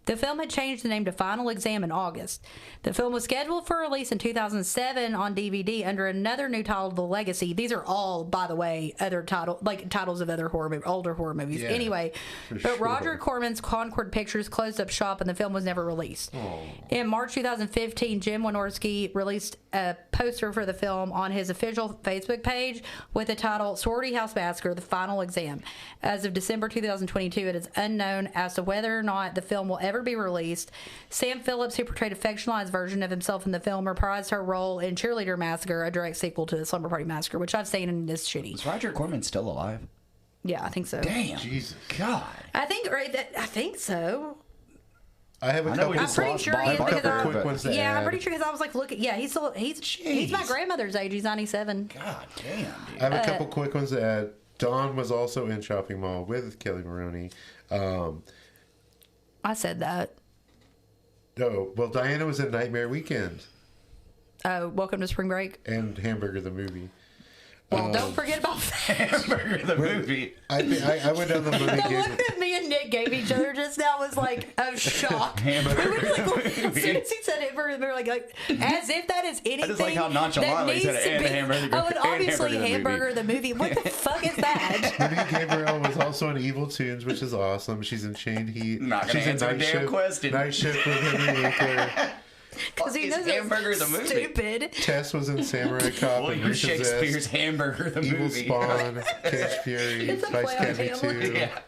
S1: The film had changed the name to Final Exam in August. The film was scheduled for release in 2007 on DVD under another new title, The Legacy. These are all, by the way, other titles of other older horror movies. Anyway, but Roger Corman's Concord Pictures closed up shop and the film was never released. In March 2015, Jim Wynorski released a poster for the film on his official Facebook page with the title Sorority House Massacre: The Final Exam. As of December 2022, it is unknown as to whether or not the film will ever be released. Sam Phillips, who portrayed a fictionalized version of himself in the film, reprised her role in Cheerleader Massacre, a direct sequel to the Slumber Party Massacre, which I've seen and is shitty.
S2: Is Roger Corman still alive?
S1: Yeah, I think so.
S2: Damn.
S3: Jesus.
S2: God.
S1: I think so.
S3: I have a couple.
S1: I'm pretty sure he is because
S3: quick ones to add.
S1: I'm pretty sure because I was like, look, he's my grandmother's age. He's 97.
S2: God damn, dude.
S3: I have a couple quick ones to add. Dawn was also in Shopping Mall with Kelly Maroney.
S1: I said that.
S3: Oh, well, Diana was in Nightmare Weekend.
S1: Oh, Welcome to Spring Break.
S3: And Hamburger the movie.
S1: Well, don't forget about
S2: Hamburger the movie.
S3: I went down the movie.
S1: The look that me and Nick gave each other just now was like a shock.
S2: Hamburger
S1: we were like, as soon as he said Hamburger, we were like as if that is anything.
S2: I just like how nonchalantly he said it, and Hamburger.
S1: Oh, and obviously Hamburger the movie. What the fuck is that?
S3: Monique Gabriel was also in Evil Tunes, which is awesome. She's in Chained Heat.
S2: She's in
S3: Night Shift with Henry Winkler.
S1: Because he knows Hamburger the movie. Stupid.
S3: Tess was in Samurai Cop and Repossessed.
S2: Shakespeare's Hamburger the
S3: Evil
S2: movie.
S3: Spawn, Cage Fury, Vice Candy 2.
S1: Yeah.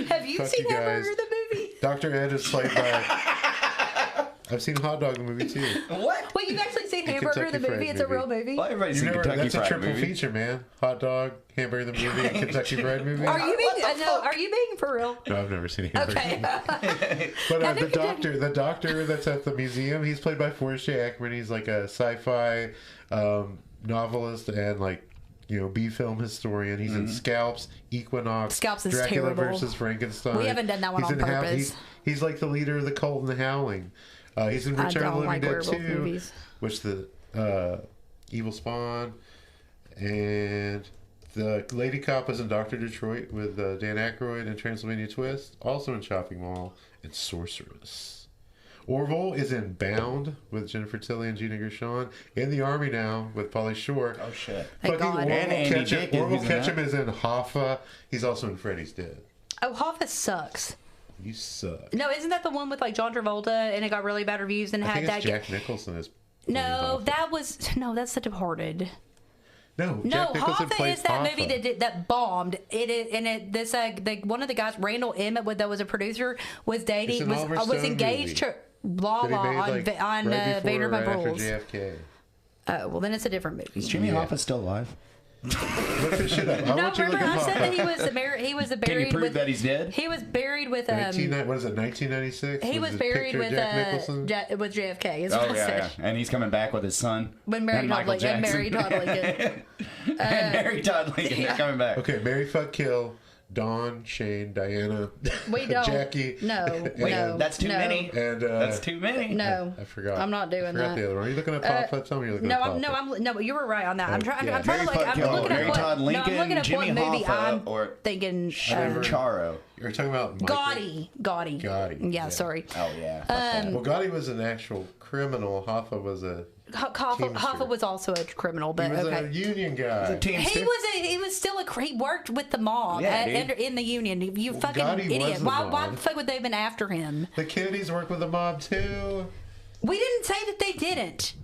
S1: Have you seen Hamburger the movie?
S3: Dr. Ed is played by I've seen Hot Dog the movie too.
S2: What?
S1: Wait, you've actually seen
S3: The
S1: Hamburger
S3: Kentucky
S1: the movie?
S3: Fried
S1: It's a
S3: movie.
S1: real movie.
S2: Well, everybody's seen Kentucky
S3: That's a
S2: Fried
S3: triple
S2: movie.
S3: feature, man. Hot Dog, Hamburger the movie, and Kentucky Fried movie.
S1: Are you being no? Are you being for real?
S3: No, I've never seen Hamburger.
S1: Okay.
S3: But
S1: I
S3: the
S1: think you
S3: doctor that's at the museum, he's played by Forrest J. Ackerman. He's like a sci-fi novelist and like B-film historian. He's in Scalps, Equinox,
S1: Scalps is
S3: Dracula
S1: terrible.
S3: versus Frankenstein.
S1: We haven't done that one
S3: He's
S1: on
S3: in
S1: purpose.
S3: He's like the leader of the cult and the Howling. He's in
S1: I
S3: Return of the
S1: don't
S3: Living
S1: like
S3: Dead
S1: werewolf
S3: 2,
S1: movies.
S3: which the Evil Spawn, and the lady cop was in Dr. Detroit with Dan Aykroyd and Transylvania Twist, also in Shopping Mall, and Sorceress. Orville is in Bound with Jennifer Tilly and Gina Gershon. In the Army now with Pauly Shore.
S2: Oh shit.
S1: Thank
S3: Fucking
S1: God.
S2: And Andy Dick is
S3: Orville
S2: in
S3: Ketchum
S2: that.
S3: is in Hoffa. He's also in Freddy's Dead.
S1: Oh, Hoffa sucks.
S3: You suck.
S1: No, isn't that the one with like John Travolta and it got really bad reviews and
S3: I
S1: had
S3: think
S1: that?
S3: it's Jack Nicholson is.
S1: No,
S3: Hoffa.
S1: that's The Departed.
S3: No,
S1: No,
S3: Jack Nicholson
S1: Hoffa
S3: plays
S1: is that
S3: Hoffa.
S1: movie that bombed. One of the guys, Randall Emmett, that was a producer, was dating
S3: It's an Oliver
S1: was
S3: Stone
S1: engaged
S3: movie
S1: to Lala
S3: that he made,
S1: on
S3: right before or
S1: Vanderpump
S3: right after
S1: Rules.
S3: JFK.
S1: Oh, well, then it's a different movie.
S2: Is Jimmy
S3: Yeah.
S2: Hoffa still alive?
S3: Look this shit up. I
S1: No,
S3: want you to
S1: remember
S3: look
S1: I
S3: at
S1: said
S3: Hoffa.
S1: that he was buried
S2: Can you prove
S1: with
S2: that he's dead?
S1: he was buried with
S3: What is it, 1996?
S1: he was
S3: the
S1: buried
S3: picture of
S1: with
S3: Jack Nicholson?
S1: with JFK. Is
S2: Oh
S1: what I
S2: yeah,
S1: said.
S2: yeah, and he's coming back with his son.
S1: When Mary
S2: and
S1: Todd
S2: Michael
S1: Lincoln,
S2: Jackson.
S1: Mary Todd Lincoln.
S2: And Mary Todd Lincoln, they're coming back.
S3: Okay, Mary Fuck Kill, Dawn, Shane, Diana,
S1: We don't.
S3: Jackie.
S1: No,
S2: Wait,
S1: no,
S2: that's too
S1: no,
S2: many.
S3: And
S2: That's too many.
S1: No,
S3: I forgot.
S1: I'm not doing
S3: I forgot
S1: that.
S3: the other one. Are you looking at Hoffa? Tell me you're looking
S1: No,
S3: at
S1: I'm
S3: Hoffa.
S1: no, but you were right on that. I'm trying.
S3: Yeah,
S1: I'm trying to
S2: Mary
S1: like.
S2: Fuck
S1: I'm
S2: Kill,
S1: looking at
S2: Mary
S1: what.
S2: Todd
S1: No, I'm looking
S2: Lincoln,
S1: at
S2: Jimmy
S1: what movie
S2: Hoffa,
S1: I'm
S2: or
S1: thinking.
S2: Charo.
S3: You're talking about Michael?
S1: Gotti.
S3: Gotti,
S1: Yeah,
S3: yeah.
S1: sorry.
S2: Oh yeah. fuck that.
S3: Well, Gotti was an actual criminal. Hoffa was a
S1: Hoffa
S3: Teamster.
S1: was also a criminal, but
S3: he was a
S1: okay.
S3: union guy.
S2: Teamster.
S1: He was still he worked with the mob
S2: Yeah, dude.
S1: in the union. You fucking
S3: Gotti was
S1: idiot.
S3: the
S1: Why
S3: mob.
S1: the fuck would they have been after him?
S3: The Kennedys work with the mob too.
S1: We didn't say that they didn't.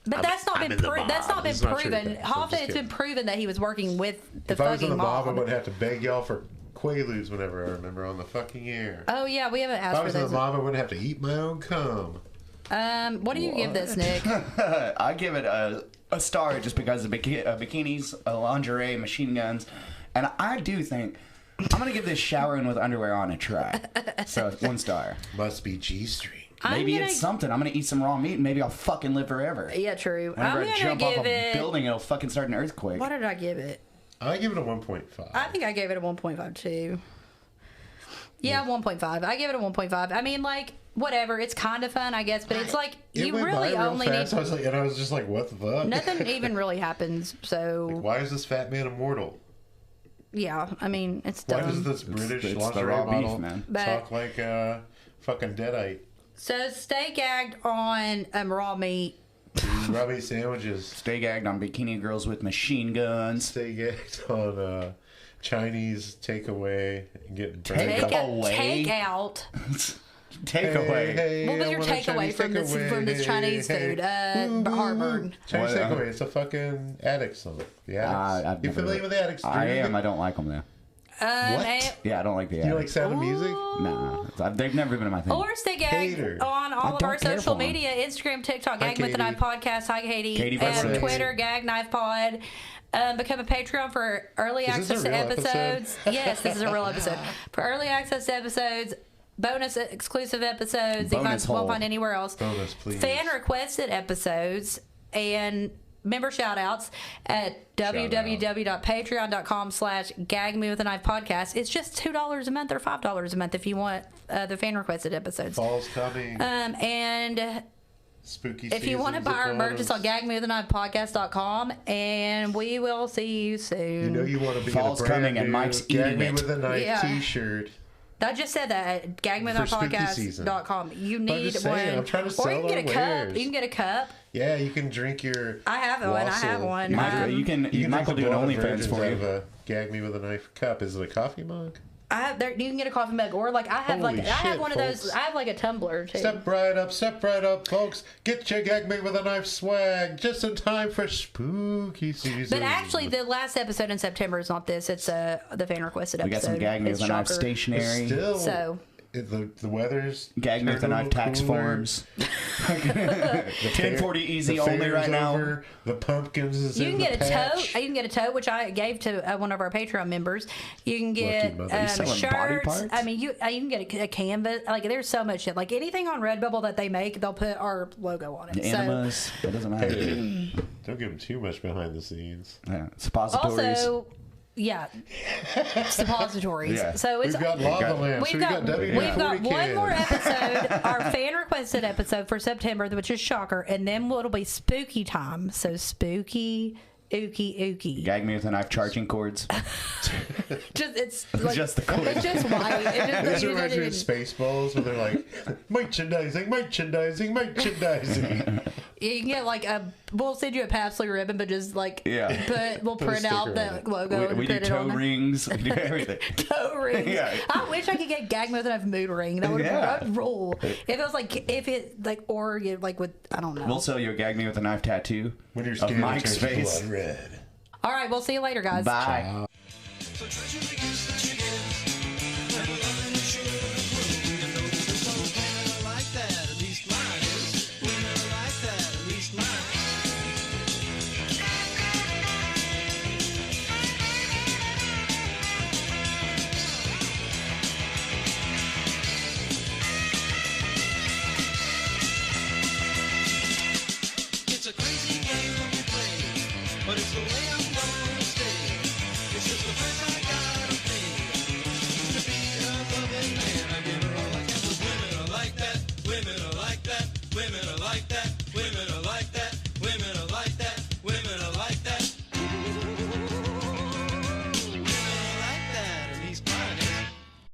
S1: But that's not
S4: I'm
S1: been
S4: in the mob.
S1: that's not been
S3: It's not true,
S1: proven.
S3: guys. I'm
S1: Hoffa,
S3: just
S1: it's been
S3: kidding.
S1: proven that he was working with the
S3: If I was in
S1: fucking
S3: the mob, I
S1: mob.
S3: wouldn't have to beg y'all for Quaaludes whenever I remember on the fucking air.
S1: Oh yeah, we haven't
S3: If
S1: asked
S3: I
S1: for
S3: was in the
S1: those.
S3: mob, I wouldn't have to eat my own cum.
S1: What do you give this, Nick?
S2: I give it a star just because of bikinis, lingerie, machine guns, and I do think I'm gonna give this showering with underwear on a try. So 1 star.
S3: Must be G Street.
S2: Maybe
S1: gonna-
S2: it's something. I'm gonna eat some raw meat and maybe I'll fucking live forever.
S1: Yeah, true.
S2: Whenever
S1: I'm
S2: I
S1: gonna
S2: jump off
S1: give
S2: a
S1: it.
S2: building, it'll fucking start an earthquake.
S1: What did I give it?
S3: I give it a 1.5.
S1: I think I gave it a 1.5 too. Yeah, 1.5. I give it a 1.5. I mean, like, whatever. It's kind of fun, I guess, but it's like
S3: It
S1: you
S3: went by
S1: really
S3: real
S1: only
S3: fast.
S1: need.
S3: I was just like, what the fuck?
S1: Nothing even really happens. So
S3: Why is this fat man immortal?
S1: yeah, I mean, it's
S3: Why does
S1: dumb.
S3: this British
S2: it's the
S3: lingerie
S2: raw beef,
S3: model
S2: man.
S1: But-
S3: talk like a fucking deadite?
S1: So stay gagged on raw meat.
S3: Rubby sandwiches.
S2: Stay gagged on bikini girls with machine guns.
S3: Stay gagged on Chinese takeaway and getting
S2: Take
S3: burned.
S2: away.
S1: Take out.
S2: Takeaway.
S3: Hey,
S1: What was
S3: I
S1: your
S3: want a
S1: takeaway
S3: Chinese
S1: from this
S3: takeaway.
S1: Chinese food? Heartburn.
S3: Chinese
S2: Well,
S3: takeaway. It's a fucking addict song. The addicts.
S2: I've
S3: You
S2: never-
S3: familiar with the addicts?
S2: I
S3: Dream?
S2: am. I don't like them though.
S1: And-
S2: Yeah, I don't like the.
S3: You like
S2: addicts.
S3: Sound of Music?
S2: Nah, they've never been my thing.
S1: Or stay gagged
S3: Hater.
S1: on all of
S2: don't
S1: our
S2: care
S1: social
S2: for 'em.
S1: media: Instagram, TikTok,
S3: Hi,
S1: Gag with the
S3: Katie.
S1: Knife Podcast. Hi, Katie.
S2: Katie
S1: And
S2: Bussard.
S1: Twitter, Gag Knife Pod. Become a Patreon for early
S3: Is this
S1: access
S3: a
S1: to
S3: real episode?
S1: episodes. Yes, this is a real episode. For early access to episodes, bonus exclusive episodes that you
S2: Bonus
S1: won't
S2: hole.
S1: find anywhere else.
S3: Bonus, please.
S1: Fan requested episodes and member shout outs at www.patreon.com/Gag Me with a Knife Podcast. It's just $2 a month or $5 a month if you want the fan requested episodes.
S3: Fall's coming.
S1: And
S3: Spooky
S1: if you want to buy our merch, it's on gagmewithaknifepodcast.com, and we will see you soon.
S3: You know you want to be
S2: Fall's
S3: in a brand
S2: coming and
S3: new
S2: Mike's
S3: Gag
S2: eating
S3: Me
S2: it.
S3: with a Knife
S1: Yeah.
S3: t-shirt.
S1: I just said that at
S3: For spooky season.
S1: gagmewithaknifepodcast.com. You need
S3: just
S1: one.
S3: saying, I'm trying to
S1: or
S3: sell
S1: you can get a
S3: our
S1: cup.
S3: wares.
S1: You can get a cup.
S3: Yeah, you can drink your.
S1: I have one. I
S3: Wassail.
S1: have one.
S2: Michael, you can.
S3: You can
S2: Michael
S3: drink
S2: do
S3: the
S2: an
S3: blood of
S2: OnlyFans
S3: virgins
S2: for
S3: out of
S2: you.
S3: a Gag Me with a Knife cup. Is it a coffee mug?
S1: You can get a coffee mug, or like I have
S3: Holy
S1: I have
S3: shit,
S1: one of those.
S3: folks.
S1: I have like a tumbler too.
S3: Step right up, folks. Get your Gag Me with a Knife swag just in time for spooky season.
S1: But actually, the last episode in September is not this. It's the fan requested
S2: We
S1: episode.
S2: got some Gag Me
S1: It's
S2: with a Knife
S1: Shocker.
S2: stationery.
S3: Still,
S1: So
S3: the weather's
S2: Gag Me with a Knife tax
S3: cooler.
S2: forms. 1040 easy
S3: The
S2: only right
S3: fair's
S2: now.
S3: over, the pumpkins is
S1: You
S3: in
S1: can get a
S3: the patch.
S1: tote. You can get a tote, which I gave to one of our Patreon members. You can get
S3: mother. Are you
S2: selling body
S1: shirts.
S2: parts?
S1: I mean, you can get a canvas. Like, there's so much shit. Like, anything on Redbubble that they make, they'll put our logo on it.
S2: The
S1: So,
S2: enemas. It doesn't matter.
S3: Don't give them too much behind the scenes.
S2: Yeah. Suppositories.
S1: also, yeah, suppositories.
S2: Yeah.
S1: So it's
S3: We've got lava lamps.
S1: We've got
S3: WD-40
S1: one more
S3: cans.
S1: episode, our fan requested episode for September, which is shocker, and then it'll be spooky time. So spooky, ooky.
S2: Gag Me with a Knife charging cords.
S1: It's like,
S2: Just the cords.
S1: It's just white. It
S3: This
S1: just,
S3: reminds me of Spaceballs, where they're like, merchandising.
S1: you can get like we'll send you a Pabst ribbon, but just like
S2: Yeah.
S1: we'll
S3: Put a
S1: print out
S3: sticker
S1: the
S3: on it.
S1: logo and
S2: We do
S1: print it
S2: toe
S1: on there.
S2: rings. We do everything.
S1: Toe rings.
S2: Yeah.
S1: I wish I could get Gag Me with a mood ring. That would
S2: Yeah.
S1: rule. If it was or you like with I don't know.
S2: We'll sell you a Gag Me with a Knife tattoo
S3: When you're
S2: of
S3: scared,
S2: Mike's
S3: it turns
S2: face.
S3: blood red.
S1: All right, we'll see you later, guys.
S2: Bye.
S5: So treasure the gifts that you give. Never loving you should approve. You know this is so we never like that, at least mine is. We never like that, at least mine. It's a crazy game that we play, but it's the way